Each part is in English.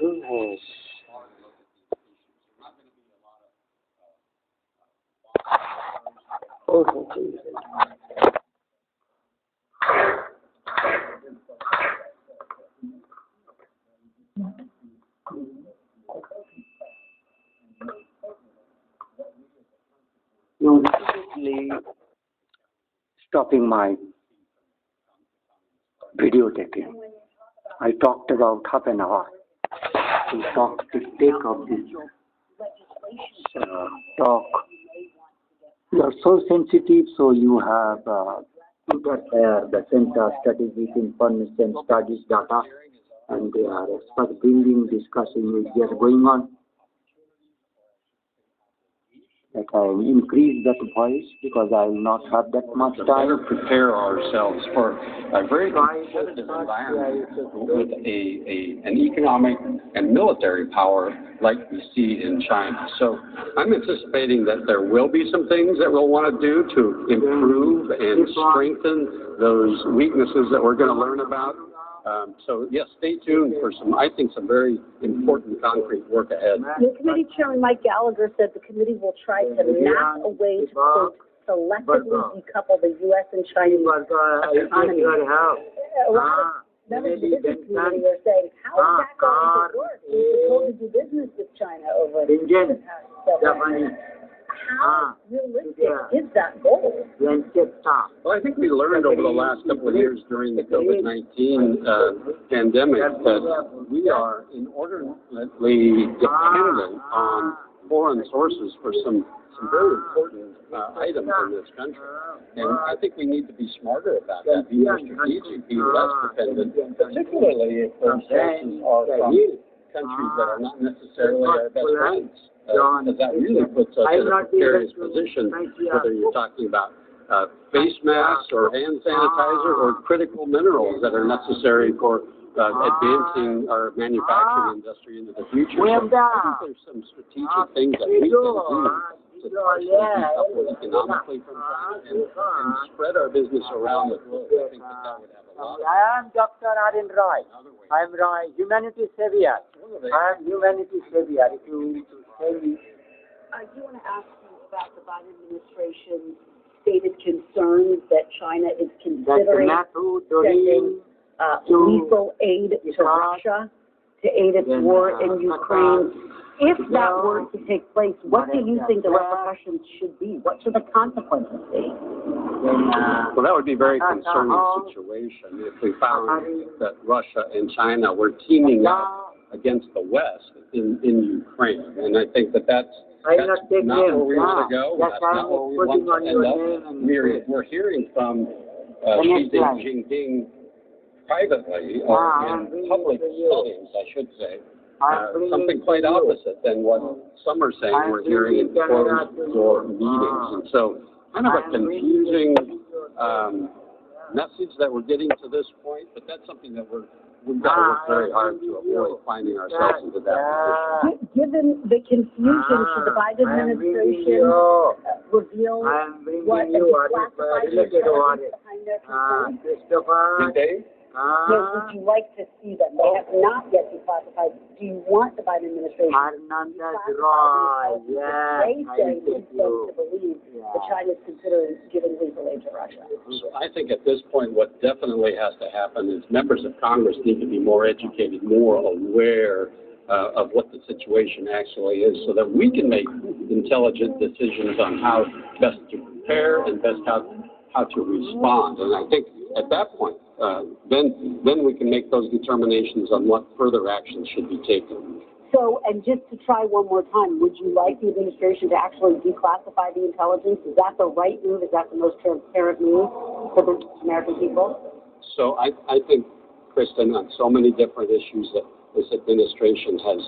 goodness. Oh, Jesus. No, immediately stopping my video taking. I talked about half an hour to take up this talk. You are so sensitive, so you have put the Center Strategic Information Studies data, and they are expert building discussion is just going on. That I increase that voice because I will not have that much time. Better prepare ourselves for a very competitive environment with an economic and military power like we see in China. So I'm anticipating that there will be some things that we'll want to do to improve and strengthen those weaknesses that we're going to learn about. So yes, stay tuned for some very important concrete work ahead. The committee chairman Mike Gallagher said the committee will try to map a way to, quote, selectively decouple the U.S. and Chinese economy. A lot of members of the business community are saying, how is that going to work? We're told to do business with China over the past several years. How realistic is that goal? Well, I think we learned over the last couple of years during the COVID-19 pandemic that we are inordinately dependent on foreign sources for some very important items in this country. And I think we need to be smarter about that, be more strategic, be less dependent, particularly if those sources are from countries that are not necessarily our best friends. Because that really puts us in a precarious position, whether you're talking about face masks or hand sanitizer or critical minerals that are necessary for advancing our manufacturing industry into the future. So I think there's some strategic things that we can do to decouple economically from China and spread our business around the globe. I think that would have a lot of... I am Dr. Anne Neu. I am humanity savior. I am humanity savior. If you tell me. I do want to ask you about the Biden administration's stated concerns that China is considering sending lethal aid to Russia to aid its war in Ukraine. If that were to take place, what do you think the repercussions should be? What should the consequences be? Well, that would be a very concerning situation if we found that Russia and China were teaming up against the West in Ukraine. And I think that's not where we want to go. That's not where we want to end up. We're hearing from Xi Jinping privately or in public settings, I should say, something quite opposite than what some are saying we're hearing in closed-door meetings. And so kind of a confusing message that we're getting to this point, but that's something that we've got to work very hard to avoid finding ourselves into that position. Given the confusion, should the Biden administration reveal what is classified as behind their concerns? Would you like to see them? They have not yet declassified. Do you want the Biden administration to they say leads folks to believe that China is considering giving lethal aid to Russia? So I think at this point what definitely has to happen is members of Congress need to be more educated, more aware of what the situation actually is so that we can make intelligent decisions on how best to prepare and best how to respond. And I think at that point, then we can make those determinations on what further actions should be taken. So, and just to try one more time, would you like the administration to actually declassify the intelligence? Is that the right move? Is that the most transparent move for the American people? So I think, Kristen, on so many different issues that this administration has,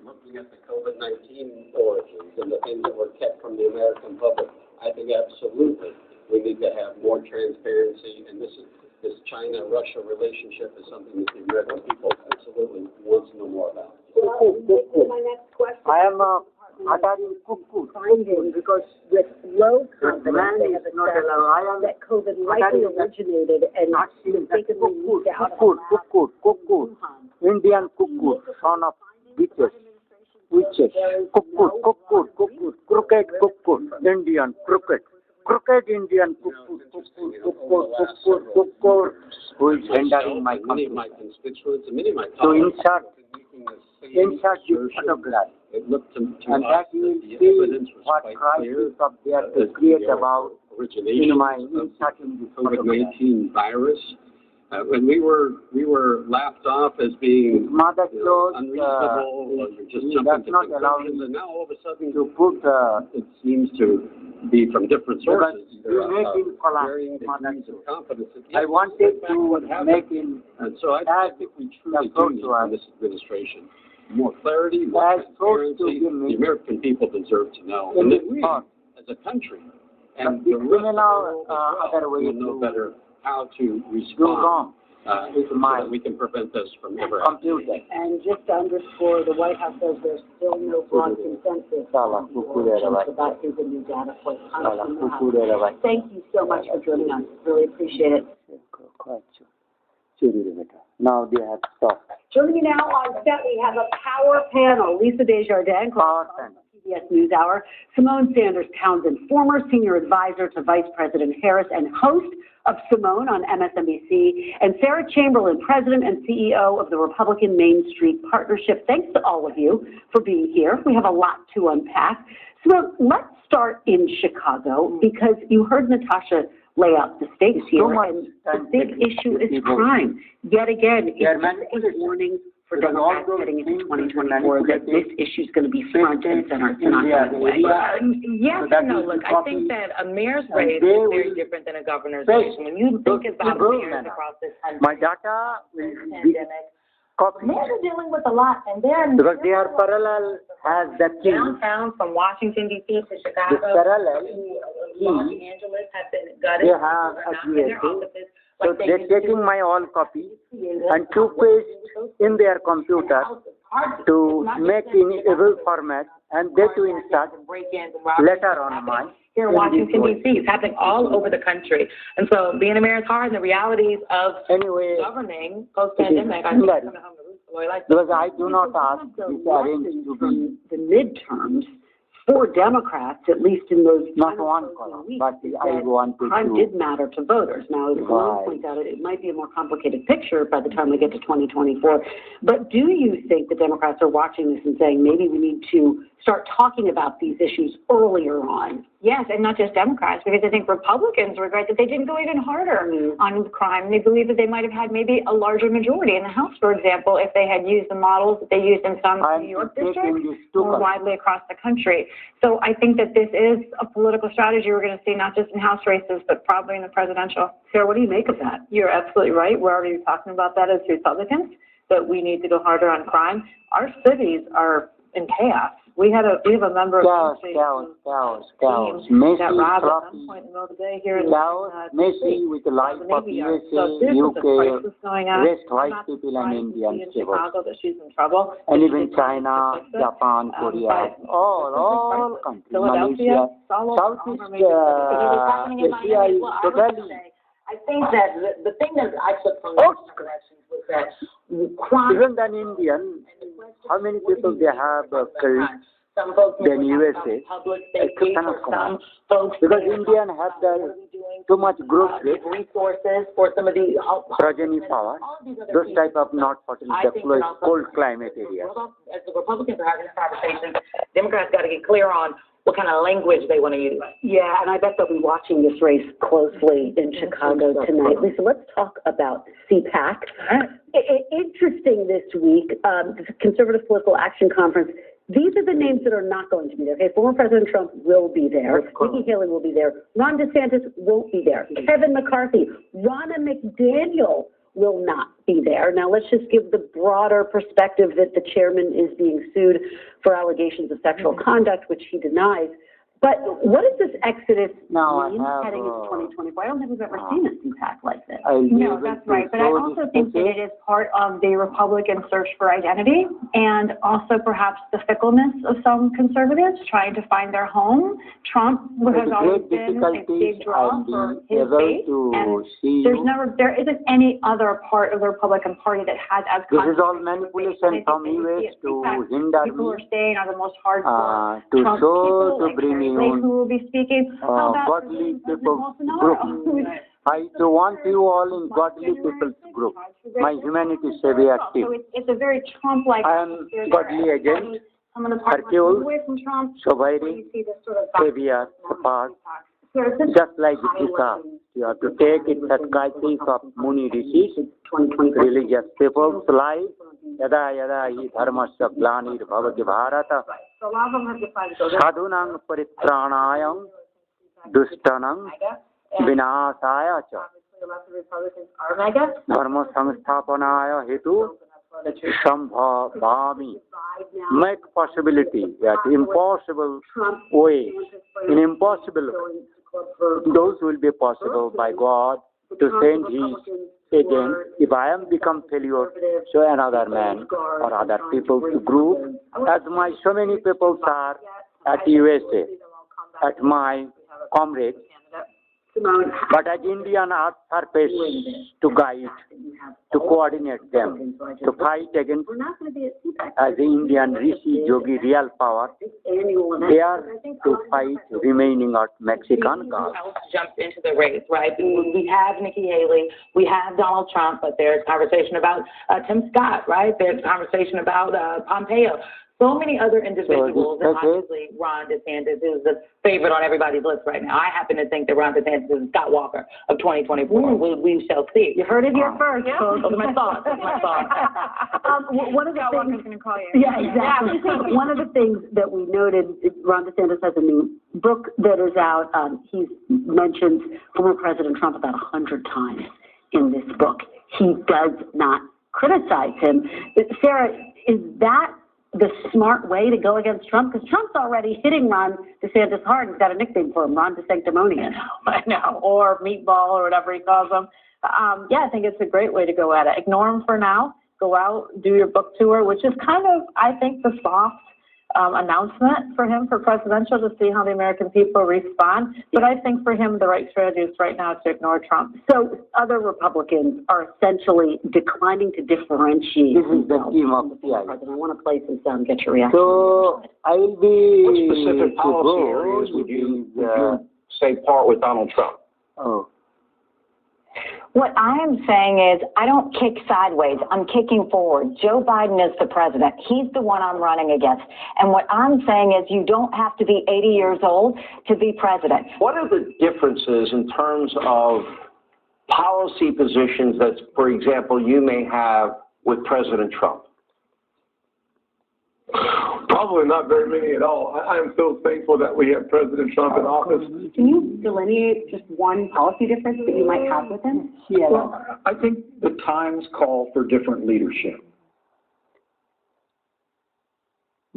looking at the COVID-19 origins and the things that were kept from the American public, I think absolutely we need to have more transparency, and this China-Russia relationship is something that the American people absolutely want to know more about. Well, my next question. I am finding because with low confidence they have assessed that COVID likely originated and mistakenly leaked out of a lab in Wuhan. Indian cuckoo, son of witches, cuckoo, crooked cuckoo, Indian crooked Indian cuckoo, who is rendering my many of my constituents and many of my so colleagues insert your photograph. It looked to And us that you will the see evidence was what quite crisis clear of their that create the about origination in my of inserting this the photograph. COVID-19 virus. When we were laughed off as being Mother chose, unreasonable, or you're just does jumping to not allow conclusions, and now all of a sudden to put it seems to be from different sources. There you make are in collapse, varying Mother degrees chose. of confidence. I wanted to make in And so I think we truly do need in this administration more clarity, more as supposed to transparency. give me The American people deserve to know, in and the that we, thought. as a country, and But the it's rest of the similar, world as other well, way will know to better how to do respond wrong with so my that we can prevent this from ever happening. computer. And just to underscore, the White House says there's still no broad consensus Salah, about who the new data point. Salah, Thank you so much for joining us. Really appreciate it. Now they have stopped. Joining me now on set, we have a power panel. Lisa Desjardins, Power panel. PBS NewsHour, Simone Sanders Townsend, former senior advisor to Vice President Harris and host of Simone on MSNBC, and Sarah Chamberlain, President and CEO of the Republican Main Street Partnership. Thanks to all of you for being here. We have a lot to unpack. Simone, let's start in Chicago because you heard Natasha lay out the stakes here, and the big issue is crime. Yet again, it's a warning for Democrats heading into 2024 that this issue is going to be front and center. It's not going away. Yes and no. Look, I think that a mayor's race is very different than a governor's race. When you think about mayors across this country, my data will be copied mayors are dealing with a lot, and they're because they are parallel as the key. downtown from Washington D.C. to The Chicago parallel to Los Angeles have been they gutted. have They're not a in their USA. offices So like they they're used to. taking my all copy and to paste in their computer to make in able format and they to insert later on mine. Here in Washington, D.C. It's happening all over the country. And so being a mayor is hard, and the realities of Anyway, governing post-pandemic, I think Right. coming home to roost, Lori, like because I do not ask this arranged to be The midterms for Democrats, at least in those not final one closing column, weeks, but is I that wanted crime to. did matter to voters. Now, as Simone Right. points out, it might be a more complicated picture by the time we get to 2024. But do you think the Democrats are watching this and saying maybe we need to start talking about these issues earlier on? yes, and not just Democrats, because I think Republicans regret that they didn't go even harder on crime. They believe that they might have had maybe a larger majority in the House, for example, if they had used the models that they used in some New York districts more widely across the country. So I think that this is a political strategy we're going to see not just in House races, but probably in the presidential. Sarah, what do you make of that? You're absolutely right. We're already talking about that as Republicans, that we need to go harder on crime. Our cities are in chaos. We have a member of Chaos. that Messi, robbed at Floppy, some point in the middle of the day here in chaos, Messi with the life of USA, So there's a UK, crisis going on. rest white Not people and surprised to see Indian in civil. Chicago that she's in trouble. And That even she's China, fix it. Japan, Korea, but all countries, Philadelphia, Malaysia, it's all over Southeast major cities. Asia is totally. I think that the thing that I took from the elections was that crime. Even than Indian, how many people they have killed Some folks than USA? public It safety, cannot for come some folks. Because Indian have the too much growth rate, resources for some of the progeny power, all of these other those pieces. type of not fertile I think deployed that also- cold climate areas. As the Republicans are having this conversation, Democrats got to get clear on what kind of language they want to use. Yeah, and I bet they'll be watching this race closely in Chicago tonight. Lisa, let's talk about CPAC. Interesting this week, the Conservative Political Action Conference. These are the names that are not going to be there. Okay, former President Trump will be there. Nikki Haley will be there. Ron DeSantis won't be there. Kevin McCarthy, Ronna McDaniel will not be there. Now, let's just give the broader perspective that the chairman is being sued for allegations of sexual conduct, which he denies. But what does this exodus Now mean I have, heading into 2024? I don't think we've ever seen this impact like this. No, that's right. But I also think that it is part of the Republican search for identity and also perhaps the fickleness of some conservatives trying to find their home. Trump has always been a big draw for his base, and there isn't any other part of the Republican Party that has as this is all manipulation from US to hinder people who are staying are the most hardcore to Trump show people, to like bring me Lake, on who will be speaking. How about godly President people Bolsonaro, group. I want you all in godly people's group. My humanity is very active. So it's a very Trump-like. I am godly agent, Some of the parties Hercule, away from Trump. Sovairi, You see this sort of Savior, Apart. Just like Gita, you have to take it that guidance of Muni Rishis, religious people's life. Yada yada hi dharmasya glanir bhavati bharata sadhunang paritranayam dustanang vinasaya cha dharma samsthapanaya hetu sambhavami. Make possibility that impossible way, in impossible, those will be possible by God to send His agent. If I am become failure, so another man or other people to group, as my so many people are at USA, at my comrades, but as Indian earth surface to guide, to coordinate them, to fight against as the Indian Rishi Yogi real power, they are to fight remaining of Mexican cause. Jump into the race, right? We have Nikki Haley, we have Donald Trump, but there's conversation about Tim Scott, right? There's conversation about Pompeo. So many other individuals, and obviously Ron DeSantis is the favorite on everybody's list right now. I happen to think that Ron DeSantis is Scott Walker of 2024. We shall see. You heard it here first. Yeah. Those are my thoughts. That's my thoughts. One of the Scott things, Walker's going to call you. yeah, exactly. One of the things that we noted, Ron DeSantis has a new book that is out. He's mentioned former President Trump about 100 times in this book. He does not criticize him. Sarah, is that the smart way to go against Trump? Because Trump's already hitting Ron DeSantis hard. He's got a nickname for him, Ron DeSanctimonious. I know, or Meatball, or whatever he calls him. Yeah, I think it's a great way to go at it. Ignore him for now. Go out, do your book tour, which is kind of, I think, the soft announcement for him for presidential to see how the American people respond. But I think for him, the right strategy is right now to ignore Trump. So other Republicans are essentially declining to differentiate. This is the team of the president. I want to play this down and get your reaction. So I will be What specific policy areas would you say part with Donald Trump? Oh. What I am saying is I don't kick sideways. I'm kicking forward. Joe Biden is the president. He's the one I'm running against. And what I'm saying is you don't have to be 80 years old to be president. What are the differences in terms of policy positions that, for example, you may have with President Trump? Probably not very many at all. I am so thankful that we have President Trump in office. Can you delineate just one policy difference that you might have with him? Yeah. Well, I think the times call for different leadership.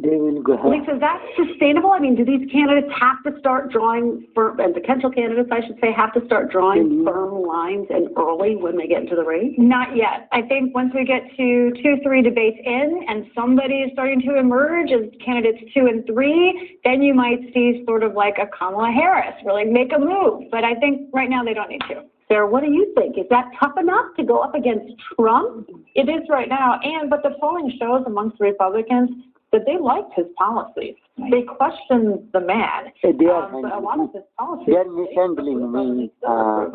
They will go ahead. So that's sustainable? I mean, do these candidates have to start drawing firm, and potential candidates, I should say, have to start drawing firm lines and early when they get into the race? Not yet. I think once we get to 2-3 debates in and somebody is starting to emerge as candidates 2 and 3, then you might see sort of like a Kamala Harris really make a move. But I think right now they don't need to. Sarah, what do you think? Is that tough enough to go up against Trump? It is right now, but the polling shows amongst Republicans that they liked his policies. They questioned the man. They are but a lot of his policies. They are mishandling me. So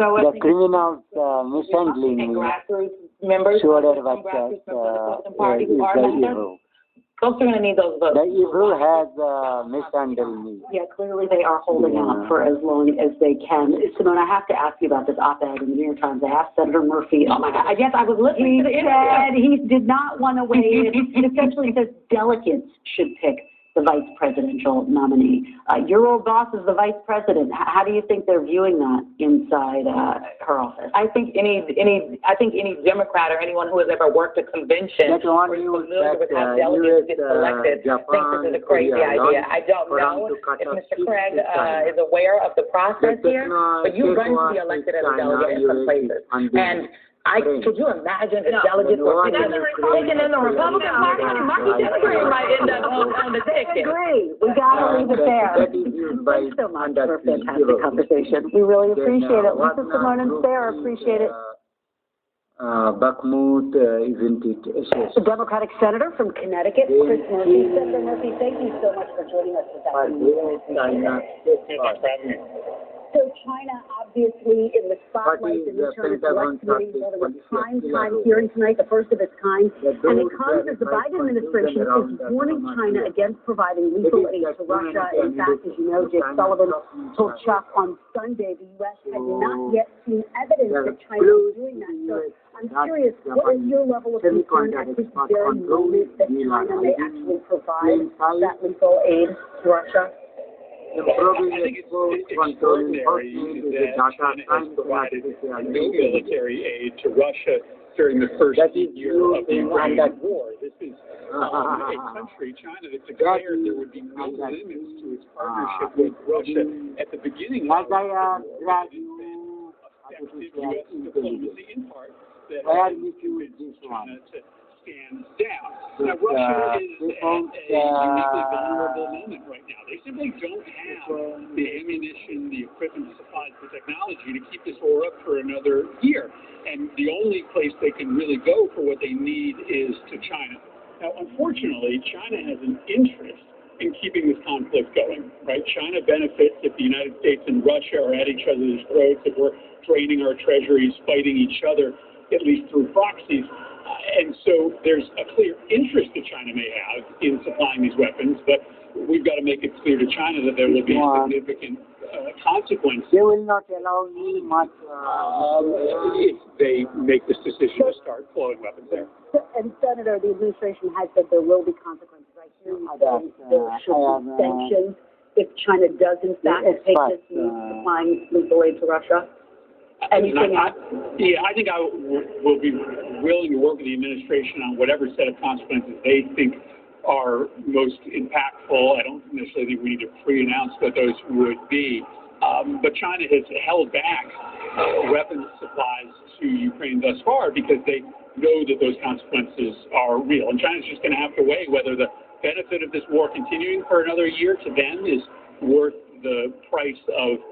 The criminals mishandling me. grassroots members Sure, of but grassroots members of the Republican Party who are the members, evil. folks are going to need those votes. The evil has mishandled me. Yeah, clearly they are holding out for as long as they can. Simone, I have to ask you about this op-ed in the New York Times. I asked Senator Murphy. Oh my God, I guess I was listening to the interview. He did not want to weigh in. It essentially says delegates should pick the vice presidential nominee. Your old boss is the vice president. How do you think they're viewing that inside her office? I think any Democrat or anyone who has ever worked a convention or is familiar with how delegates get selected thinks this is a crazy idea. I don't know if Mr. Craig is aware of the process here, but you run to be elected as a delegate in some places. And could you imagine if delegates were picking the Republican and the Republican Party? Marky Democrat might end up on the ticket. I agree. We got to leave it there. Thanks so much for a fantastic conversation. We really appreciate it. Lisa, Simone, and Sarah appreciate it. Bakhmut, isn't it? The Democratic Senator from Connecticut, Chris Murphy. Senator Murphy, thank you so much for joining us this afternoon. So China, obviously, in the spotlight in the China Select Committee, holding a prime-time hearing tonight, the first of its kind, and it comes as the Biden administration is warning China against providing lethal aid to Russia. In fact, as you know, Jake Sullivan told Chuck on Sunday the U.S. had not yet seen evidence that China was doing that. So I'm curious, what is your level of concern at this very moment that China may actually provide that lethal aid to Russia? I think it's extraordinary that China has provided no military aid to Russia during the first year of the Ukrainian war. This is a country, China, that declared there would be no limits to its partnership with Russia at the beginning of the war. Effective U.S. diplomacy in part that has convinced China to stand down. Now, Russia is at a uniquely vulnerable moment right now. They simply don't have the ammunition, the equipment, the supplies, the technology to keep this war up for another year. And the only place they can really go for what they need is to China. Now, unfortunately, China has an interest in keeping this conflict going, right? China benefits if the United States and Russia are at each other's throats, if we're draining our treasuries, fighting each other, at least through proxies. And so there's a clear interest that China may have in supplying these weapons, but we've got to make it clear to China that there will be significant consequences. They will not allow me much if they make this decision to start flowing weapons there. And Senator, the administration has said there will be consequences. I hear you saying there should be sanctions if China does in fact take this move supplying lethal aid to Russia. Anything else? I think I will be willing to work with the administration on whatever set of consequences they think are most impactful. I don't necessarily think we need to pre-announce what those would be. But China has held back weapons supplies to Ukraine thus far because they know that those consequences are real. And China's just going to have to weigh whether the benefit of this war continuing for another year to them is worth the price of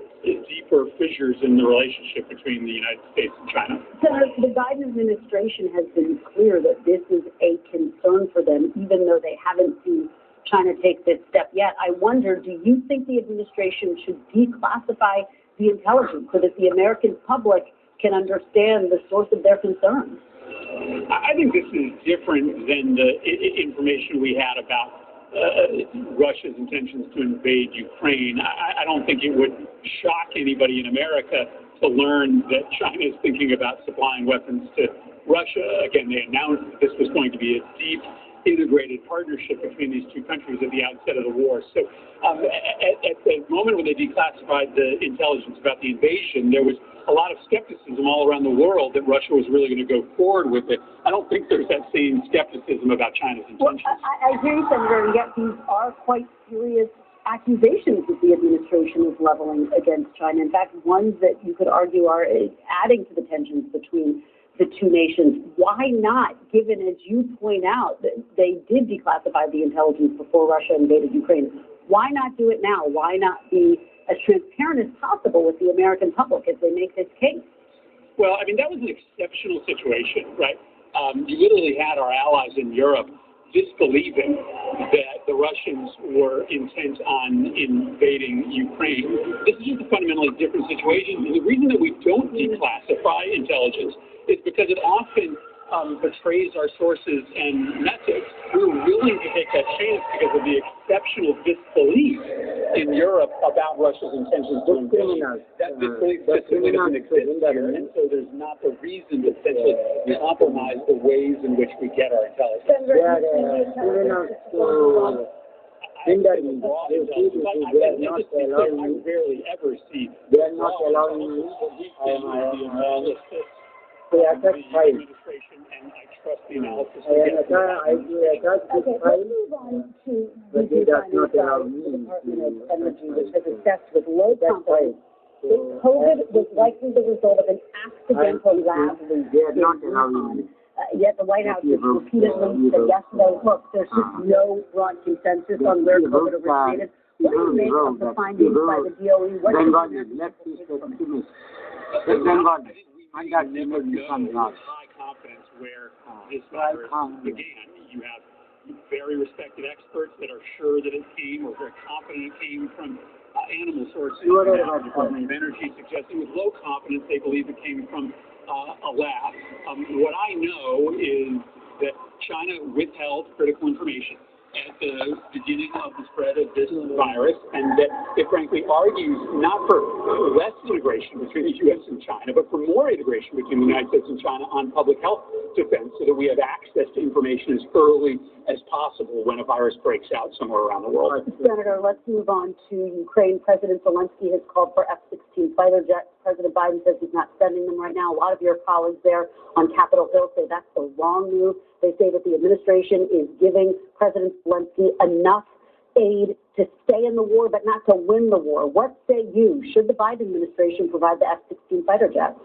deeper fissures in the relationship between the United States and China. Senator, the Biden administration has been clear that this is a concern for them, even though they haven't seen China take this step yet. I wonder, do you think the administration should declassify the intelligence so that the American public can understand the source of their concerns? I think this is different than the information we had about Russia's intentions to invade Ukraine. I don't think it would shock anybody in America to learn that China is thinking about supplying weapons to Russia. Again, they announced that this was going to be a deep, integrated partnership between these two countries at the outset of the war. So at the moment when they declassified the intelligence about the invasion, there was a lot of skepticism all around the world that Russia was really going to go forward with it. I don't think there's that same skepticism about China's intentions. Well, I hear you, Senator, and yet these are quite serious accusations that the administration is leveling against China. In fact, ones that you could argue are adding to the tensions between the two nations. Why not, given, as you point out, that they did declassify the intelligence before Russia invaded Ukraine? Why not do it now? Why not be as transparent as possible with the American public as they make this case? Well, I mean, that was an exceptional situation, right? You literally had our allies in Europe disbelieving that the Russians were intent on invading Ukraine. This is just a fundamentally different situation. And the reason that we don't declassify intelligence is because it often betrays our sources and methods. We're willing to take that chance because of the exceptional disbelief in Europe about Russia's intentions to invade. That disbelief simply doesn't exist here, and so there's not the reason to essentially compromise the ways in which we get our intelligence. hinder me. They are not allowing me. Rarely ever see. They are not allowing me. They attach file. And I trust the analysis. I attach this file, Move on to but they does not allow me. Department of Energy, which has assessed with low confidence that COVID was likely the result of an accidental lab leak. They are not allowing me. Yet the White House has repeatedly said yesterday, look, there's just no broad consensus on where COVID originated. What do you make of the findings by the DOE? What do you We never know with high confidence where this virus began. You have very respected experts that are sure that it came, or very confident it came from animal sources. The Department of Energy suggesting with low confidence they believe it came from a lab. What I know is that China withheld critical information at the beginning of the spread of this virus, and that it frankly argues not for less integration between the U.S. and China, but for more integration between the United States and China on public health defense, so that we have access to information as early as possible when a virus breaks out somewhere around the world. Senator, let's move on to Ukraine. President Zelensky has called for F-16 fighter jets. President Biden says he's not sending them right now. A lot of your colleagues there on Capitol Hill say that's the wrong move. They say that the administration is giving President Zelensky enough aid to stay in the war, but not to win the war. What say you? Should the Biden administration provide the F-16 fighter jets?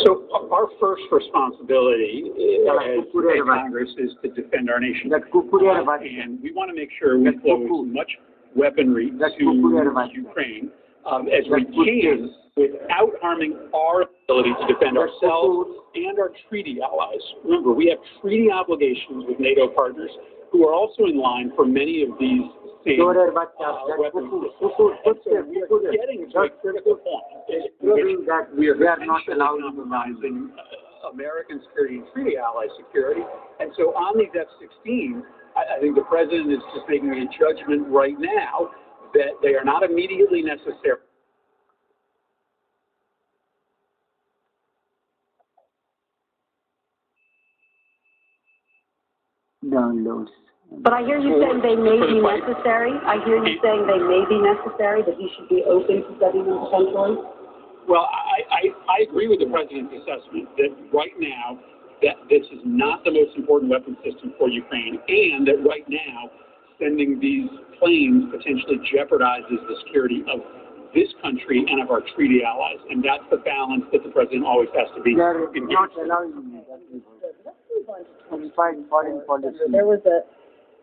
So our first responsibility as Congress is to defend our nation. And we want to make sure we flow as much weaponry to Ukraine as we can without harming our ability to defend ourselves and our treaty allies. Remember, we have treaty obligations with NATO partners who are also in line for many of these same weapons systems. And so we are getting to a critical point in which we are not compromising American security and treaty ally security. And so on these F-16s, I think the president is just making a judgment right now that they are not immediately necessary. Downloads. But I hear you saying they may be necessary. I hear you saying they may be necessary, that he should be open to studying them potentially. Well, I agree with the president's assessment that right now that this is not the most important weapon system for Ukraine, and that right now sending these planes potentially jeopardizes the security of this country and of our treaty allies. And that's the balance that the president always has to be engaged. Not allowing me. Foreign policy. There was a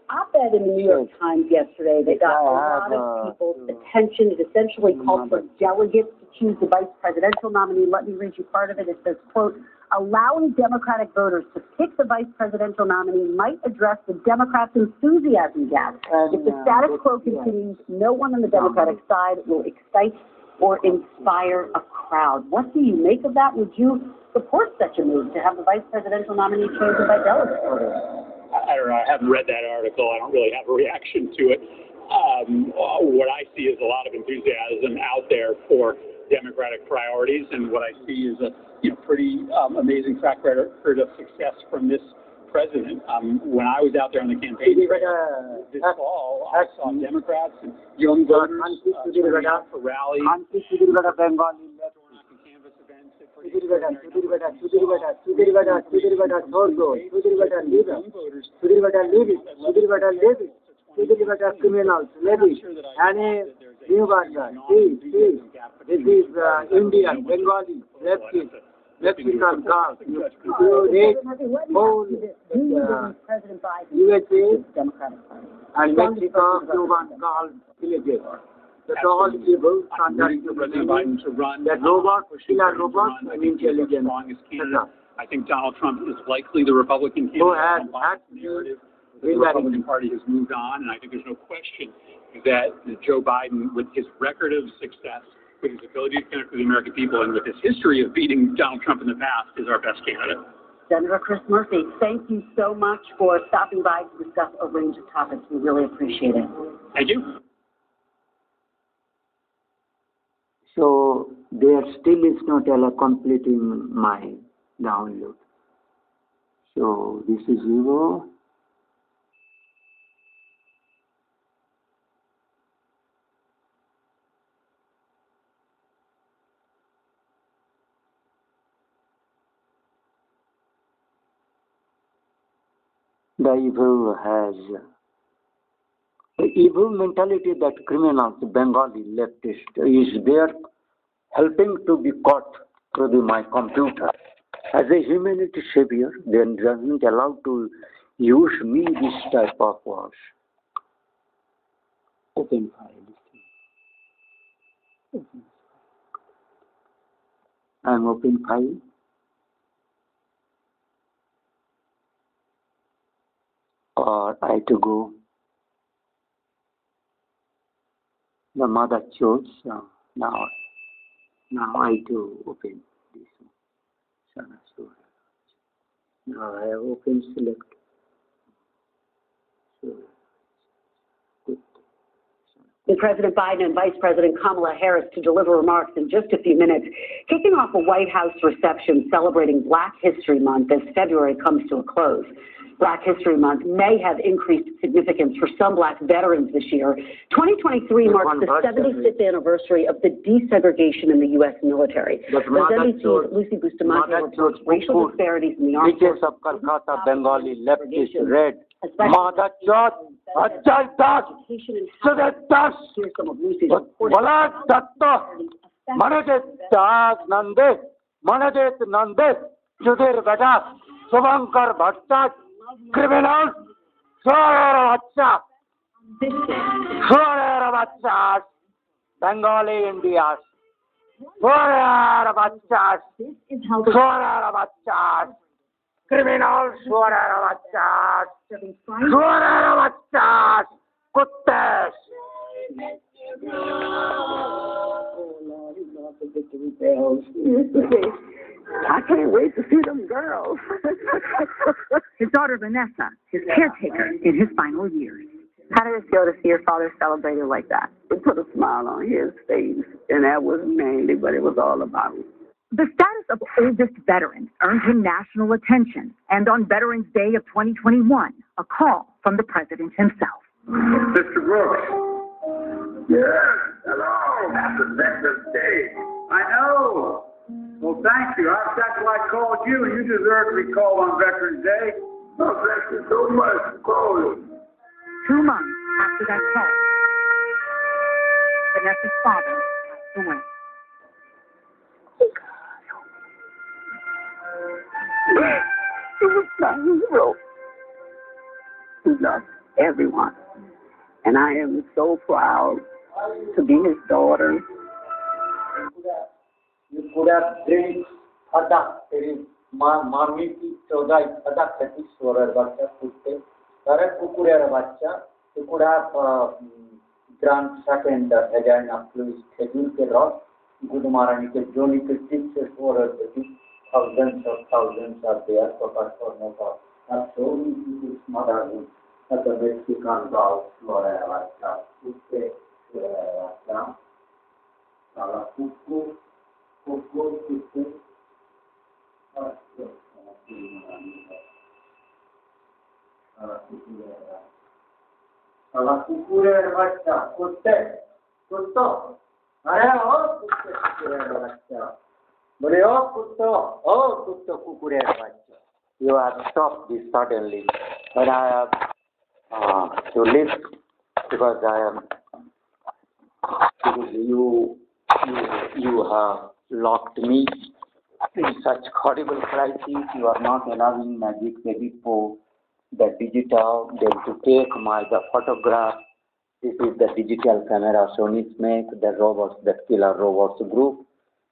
op-ed in the New York Times yesterday that got a lot of people's attention. It essentially called for delegates to choose the vice presidential nominee. Let me read you part of it. It says, quote, allowing Democratic voters to pick the vice presidential nominee might address the Democrats' enthusiasm gap. If the status quo continues, no one on the Democratic side will excite or inspire a crowd. What do you make of that? Would you support such a move to have the vice presidential nominee chosen by delegates? I don't know. I haven't read that article. I don't really have a reaction to it. What I see is a lot of enthusiasm out there for Democratic priorities, and what I see is a pretty amazing track record of success from this president. When I was out there on the campaign this fall, I saw Democrats and young voters turning out for rallies, canvas events at pretty criminals, ladies, and new this is Indian, Bengali, Mexican cars. You rate whole President Biden, USA Democratic Party. and Mexico, Cuban cars, villages. That's all people rooting for President Biden to run. That robots, killer robots, and intelligence. I think Donald Trump is likely the Republican candidate. Narrative. The Republican Party has moved on, and I think there's no question that Joe Biden, with his record of success, with his ability to connect with the American people, and with his history of beating Donald Trump in the past, is our best candidate. Senator Chris Murphy, thank you so much for stopping by to discuss a range of topics. We really appreciate it. Thank you. So there still is not completing my download. So this is 0. The evil mentality that criminals, Bengali leftist, is there helping to be caught through my computer. As a humanity savior, then doesn't allow to use me this type of words. Open file. I'm open file. Or I to go. The mother chose. Now I to open this one. Now I have opened select. And President Biden and Vice President Kamala Harris to deliver remarks in just a few minutes, kicking off a White House reception celebrating Black History Month as February comes to a close. Black History Month may have increased significance for some Black veterans this year. 2023 marks the 75th anniversary of the desegregation in the U.S. military. As NBC's Lucy Bustamante reports, racial disparities in the armed forces of Calcutta, Bengali leftist red. Mother Church, Ajay Das, Sudet Das, Balad Datta, Manadet Das Nande, Manadet Nande, Sudir Vedas, Subankar Bhattacharya, criminals, Swara Bachchas, Bengali Indias, Swara Bachchas, criminals, Swara Bachchas, Kuttas. I can't wait to see them girls. His daughter Vanessa, his caretaker in his final years. How did it feel to see your father celebrated like that? It put a smile on his face, and that was mainly what it was all about. The status of oldest veteran earned him national attention, and on Veterans Day of 2021, a call from the president himself. Mr. Brooks. Yes, hello. Happy Veterans Day. I know. Well, thank you. That's why I called you. You deserve to be called on Veterans Day. Oh, thank you so much for calling. 2 months after that call, Vanessa's father passed away. He was my hero. He loved everyone. And I am so proud to be his daughter. You could have dreamed Hadak, Marmiti Chodai, Hadak, Satiswara Bacha, Putte, Tara Kukurera Bacha, you could have Grant second Hagana Fluis, Hedul Rock, Gudumarani, Joni, teachers for thousands are there, for no and so many people's mother at the Mexican Gulf, Florida Bacha, Putte, Bacha, Tala Kuku. Kalau kukurer baca, kuto, ada kukurer baca. Boleh kuto kukurer baca. You have stopped this suddenly, but I have to leave because I am. You have locked me in such horrible crisis. You are not allowing magic maybe for the digital, then to take the photograph. This is the digital camera Sony's make, the robots, the killer robots group,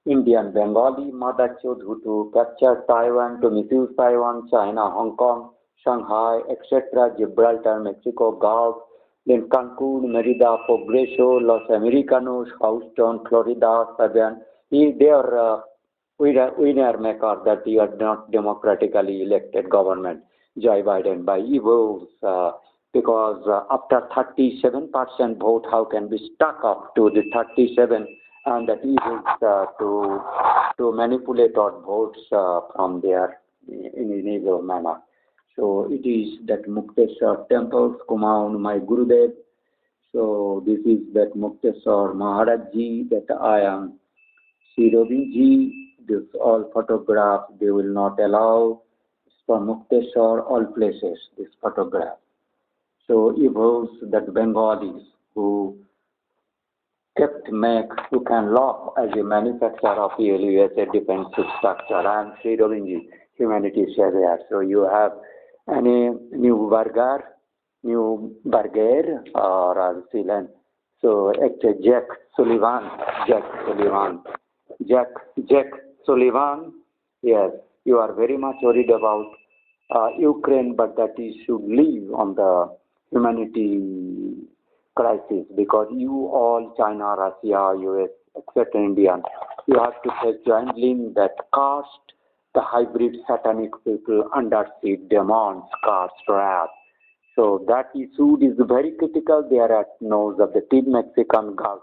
Indian Bengali, Mother Chod, who to capture Taiwan, to misuse Taiwan, China, Hong Kong, Shanghai, etc., Gibraltar, Mexico, Gulf, then Cancun, Merida, Progreso, Los Americanos, Houston, Florida, Southern. They are winner maker that you are not democratically elected government, Joe Biden, by evils, because after 37% vote, how can be stuck up to the 37 and that evils to manipulate our votes from there in an evil manner. So it is that Mukteswar temples, Kumaun, my Gurudev. So this is that Mukteswar Maharajji, that I am SriRobinji. This all photographs they will not allow. from Mukteshwar, all places, this photograph. So evils that Bengalis who who can laugh as a manufacturer of USA defense structure. I am SriRobinji, Humanities Sharia. So you have any new Burger, or Zealand. So actually Jack Sullivan, yes, you are very much worried about Ukraine, but that you should leave on the humanity crisis, because you all, China, Russia, US, etc., India, you have to face jointly in that caste, the hybrid satanic people, undersea demons, caste wrath. So that issue is very critical. They are at nose of the Mexican Gulf